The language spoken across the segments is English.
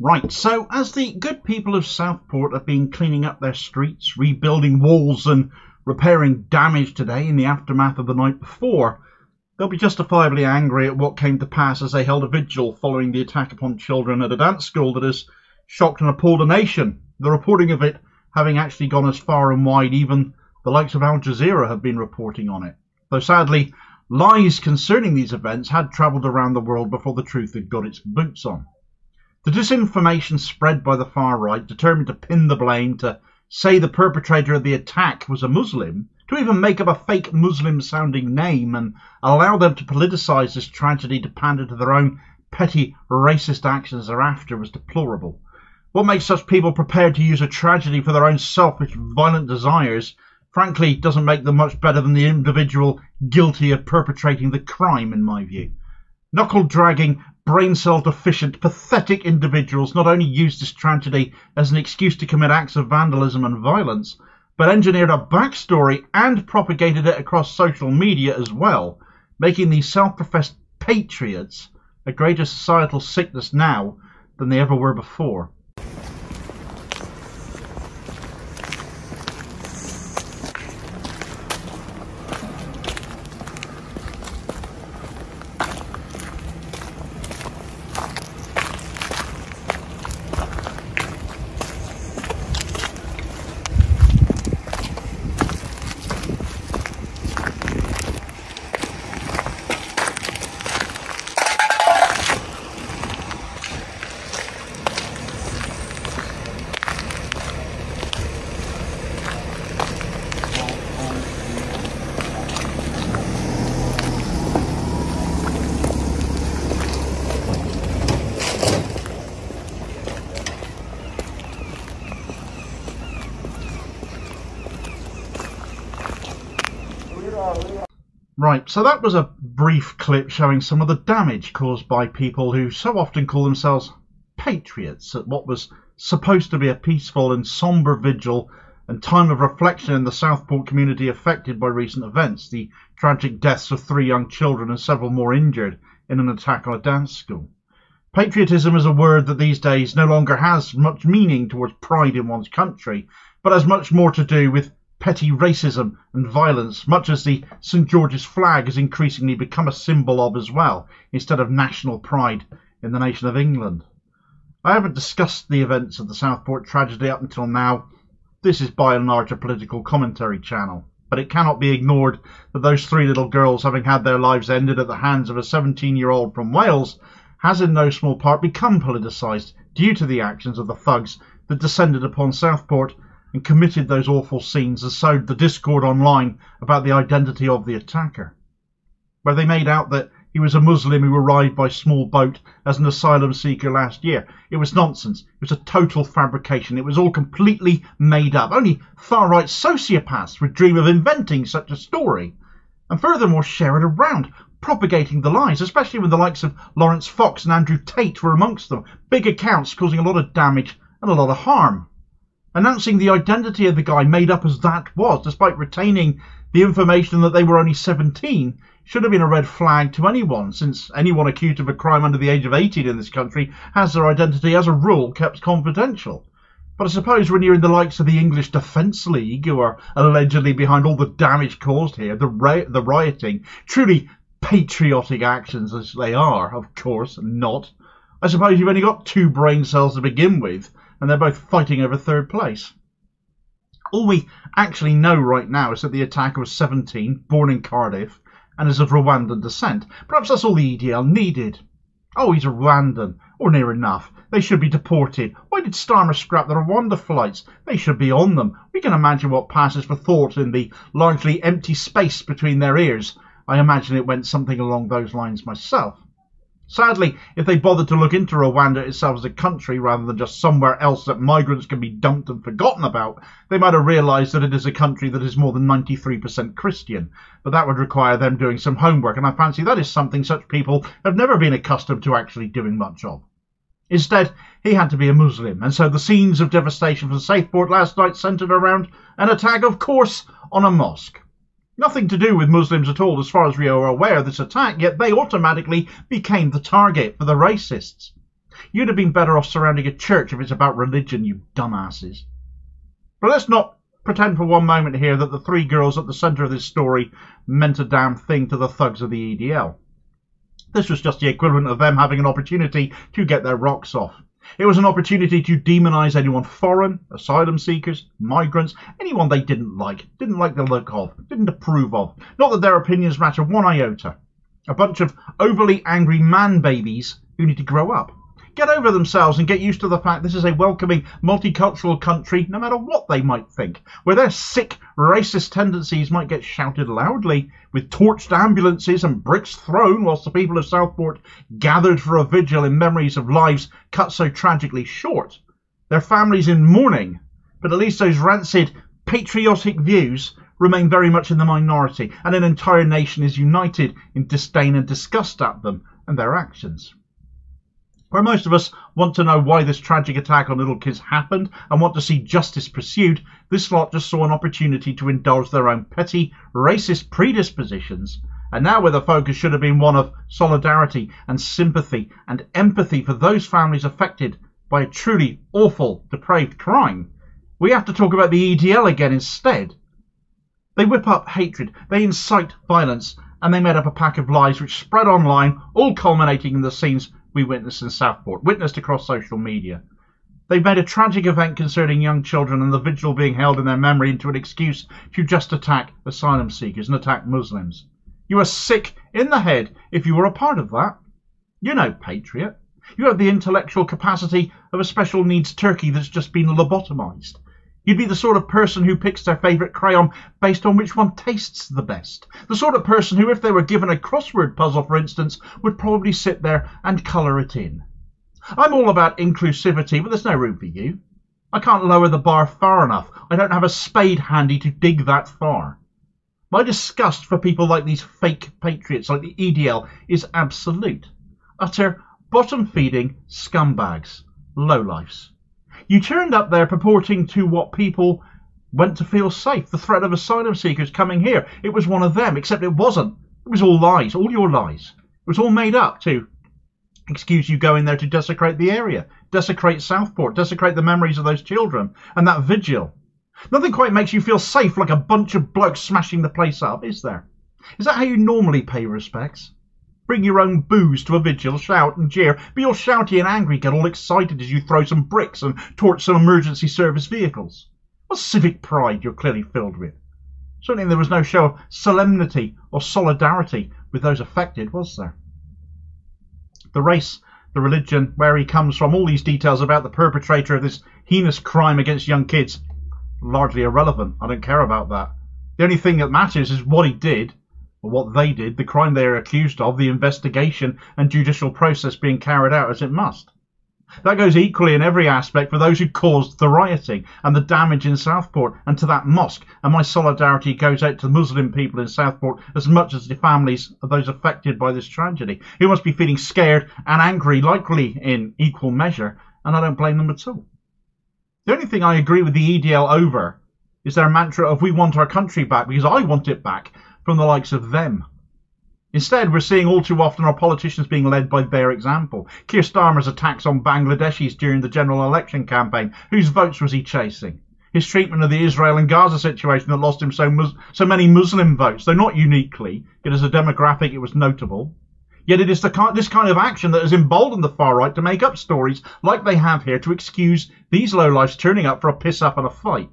Right, so as the good people of Southport have been cleaning up their streets, rebuilding walls and repairing damage today in the aftermath of the night before, they'll be justifiably angry at what came to pass as they held a vigil following the attack upon children at a dance school that has shocked and appalled a nation. The reporting of it having actually gone as far and wide, even the likes of Al Jazeera have been reporting on it. Though sadly, lies concerning these events had travelled around the world before the truth had got its boots on. The disinformation spread by the far right, determined to pin the blame, to say the perpetrator of the attack was a Muslim, to even make up a fake Muslim-sounding name and allow them to politicise this tragedy to pander to their own petty racist actions thereafter was deplorable. What makes such people prepared to use a tragedy for their own selfish, violent desires, frankly, doesn't make them much better than the individual guilty of perpetrating the crime, in my view. Knuckle-dragging, brain-cell-deficient, pathetic individuals not only used this tragedy as an excuse to commit acts of vandalism and violence, but engineered a backstory and propagated it across social media as well, making these self-professed patriots a greater societal sickness now than they ever were before. Right, so that was a brief clip showing some of the damage caused by people who so often call themselves patriots at what was supposed to be a peaceful and sombre vigil and time of reflection in the Southport community affected by recent events, the tragic deaths of 3 young children and several more injured in an attack on a dance school. Patriotism is a word that these days no longer has much meaning towards pride in one's country, but has much more to do with petty racism and violence, much as the St George's flag has increasingly become a symbol of as well, instead of national pride in the nation of England. I haven't discussed the events of the Southport tragedy up until now. This is by and large a political commentary channel, but it cannot be ignored that those 3 little girls, having had their lives ended at the hands of a 17-year-old from Wales, has in no small part become politicised due to the actions of the thugs that descended upon Southport and committed those awful scenes and sowed the discord online about the identity of the attacker. Where they made out that he was a Muslim who arrived by small boat as an asylum seeker last year. It was nonsense. It was a total fabrication. It was all completely made up. Only far-right sociopaths would dream of inventing such a story, and furthermore share it around, propagating the lies, especially when the likes of Laurence and Andrew Tate were amongst them. Big accounts causing a lot of damage and a lot of harm. Announcing the identity of the guy made up as that was, despite retaining the information that they were only 17, should have been a red flag to anyone, since anyone accused of a crime under the age of 18 in this country has their identity as a rule kept confidential. But I suppose when you're in the likes of the English Defence League, who are allegedly behind all the damage caused here, the rioting, truly patriotic actions as they are, of course not, I suppose you've only got 2 brain cells to begin with, and they're both fighting over 3rd place. All we actually know right now is that the attacker was 17, born in Cardiff, and is of Rwandan descent. Perhaps that's all the EDL needed. Oh, he's a Rwandan, or near enough. They should be deported. Why did Starmer scrap the Rwanda flights? They should be on them. We can imagine what passes for thought in the largely empty space between their ears. I imagine it went something along those lines myself. Sadly, if they bothered to look into Rwanda itself as a country rather than just somewhere else that migrants can be dumped and forgotten about, they might have realised that it is a country that is more than 93% Christian. But that would require them doing some homework, and I fancy that is something such people have never been accustomed to actually doing much of. Instead, he had to be a Muslim, and so the scenes of devastation from Southport last night centred around an attack, of course, on a mosque. Nothing to do with Muslims at all as far as we are aware of this attack, yet they automatically became the target for the racists. You'd have been better off surrounding a church if it's about religion, you dumbasses. But let's not pretend for one moment here that the three girls at the centre of this story meant a damn thing to the thugs of the EDL. This was just the equivalent of them having an opportunity to get their rocks off. It was an opportunity to demonise anyone foreign, asylum seekers, migrants, anyone they didn't like the look of, didn't approve of. Not that their opinions matter one iota. A bunch of overly angry man-babies who need to grow up. Get over themselves and get used to the fact this is a welcoming, multicultural country, no matter what they might think, where their sick, racist tendencies might get shouted loudly, with torched ambulances and bricks thrown whilst the people of Southport gathered for a vigil in memories of lives cut so tragically short. Their families in mourning, but at least those rancid, patriotic views remain very much in the minority, and an entire nation is united in disdain and disgust at them and their actions. Where most of us want to know why this tragic attack on little kids happened and want to see justice pursued, this lot just saw an opportunity to indulge their own petty, racist predispositions. And now where the focus should have been one of solidarity and sympathy and empathy for those families affected by a truly awful, depraved crime, we have to talk about the EDL again instead. They whip up hatred, they incite violence, and they made up a pack of lies which spread online, all culminating in the scenes we witnessed in Southport, witnessed across social media. They've made a tragic event concerning young children and the vigil being held in their memory into an excuse to just attack asylum seekers and attack Muslims. You are sick in the head if you were a part of that. You're no patriot. You have the intellectual capacity of a special needs turkey that's just been lobotomized. You'd be the sort of person who picks their favourite crayon based on which one tastes the best. The sort of person who, if they were given a crossword puzzle, for instance, would probably sit there and colour it in. I'm all about inclusivity, but there's no room for you. I can't lower the bar far enough. I don't have a spade handy to dig that far. My disgust for people like these fake patriots, like the EDL, is absolute. Utter, bottom-feeding scumbags. Lowlifes. You turned up there purporting to what people went to feel safe, the threat of asylum seekers coming here. It was one of them, except it wasn't. It was all lies, all your lies. It was all made up to excuse you going there to desecrate the area, desecrate Southport, desecrate the memories of those children, and that vigil. Nothing quite makes you feel safe like a bunch of blokes smashing the place up, is there? Is that how you normally pay respects? Bring your own booze to a vigil, shout and jeer, be all shouty and angry, get all excited as you throw some bricks and torch some emergency service vehicles. What civic pride you're clearly filled with. Certainly there was no show of solemnity or solidarity with those affected, was there? The race, the religion, where he comes from, all these details about the perpetrator of this heinous crime against young kids, largely irrelevant. I don't care about that. The only thing that matters is what he did, or what they did, the crime they are accused of, the investigation and judicial process being carried out as it must. That goes equally in every aspect for those who caused the rioting and the damage in Southport and to that mosque, and my solidarity goes out to Muslim people in Southport as much as the families of those affected by this tragedy, who must be feeling scared and angry, likely in equal measure, and I don't blame them at all. The only thing I agree with the EDL over is their mantra of we want our country back, because I want it back from the likes of them. Instead, we're seeing all too often our politicians being led by their example. Keir Starmer's attacks on Bangladeshis during the general election campaign. Whose votes was he chasing? His treatment of the Israel and Gaza situation that lost him so many Muslim votes, though not uniquely, yet as a demographic it was notable. Yet it is this kind of action that has emboldened the far right to make up stories like they have here to excuse these lowlifes turning up for a piss-up and a fight.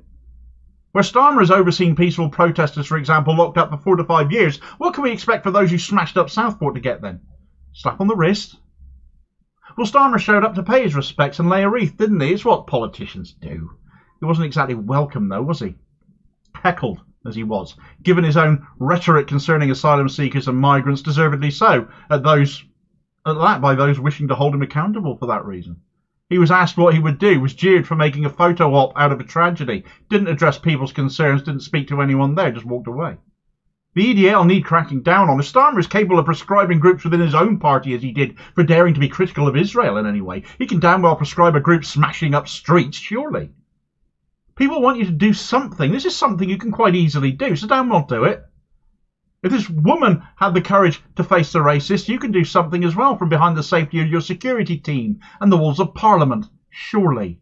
Where Starmer has overseen peaceful protesters, for example, locked up for 4 to 5 years, what can we expect for those who smashed up Southport to get then? Slap on the wrist? Well, Starmer showed up to pay his respects and lay a wreath, didn't he? It's what politicians do. He wasn't exactly welcome, though, was he? Heckled, as he was, given his own rhetoric concerning asylum seekers and migrants, deservedly so, at that by those wishing to hold him accountable for that reason. He was asked what he would do, was jeered for making a photo op out of a tragedy, didn't address people's concerns, didn't speak to anyone there, just walked away. The EDL need cracking down on. If Starmer is capable of prescribing groups within his own party as he did for daring to be critical of Israel in any way, he can damn well prescribe a group smashing up streets, surely. People want you to do something. This is something you can quite easily do, so damn well do it. If this woman had the courage to face the racist, you can do something as well from behind the safety of your security team and the walls of Parliament, surely.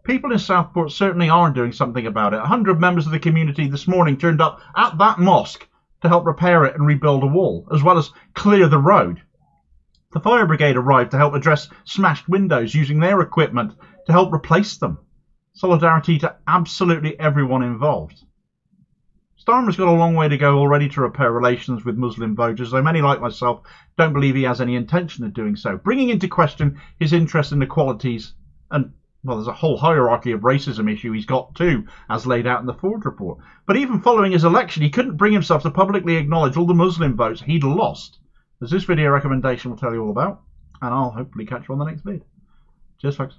People in Southport certainly are doing something about it. 100 members of the community this morning turned up at that mosque to help repair it and rebuild a wall, as well as clear the road. The fire brigade arrived to help address smashed windows using their equipment to help replace them. Solidarity to absolutely everyone involved. Starmer's got a long way to go already to repair relations with Muslim voters, though many like myself don't believe he has any intention of doing so, bringing into question his interest in equalities and, well, there's a whole hierarchy of racism issue he's got too, as laid out in the Ford report. But even following his election, he couldn't bring himself to publicly acknowledge all the Muslim votes he'd lost, as this video recommendation will tell you all about, and I'll hopefully catch you on the next vid. Cheers, folks.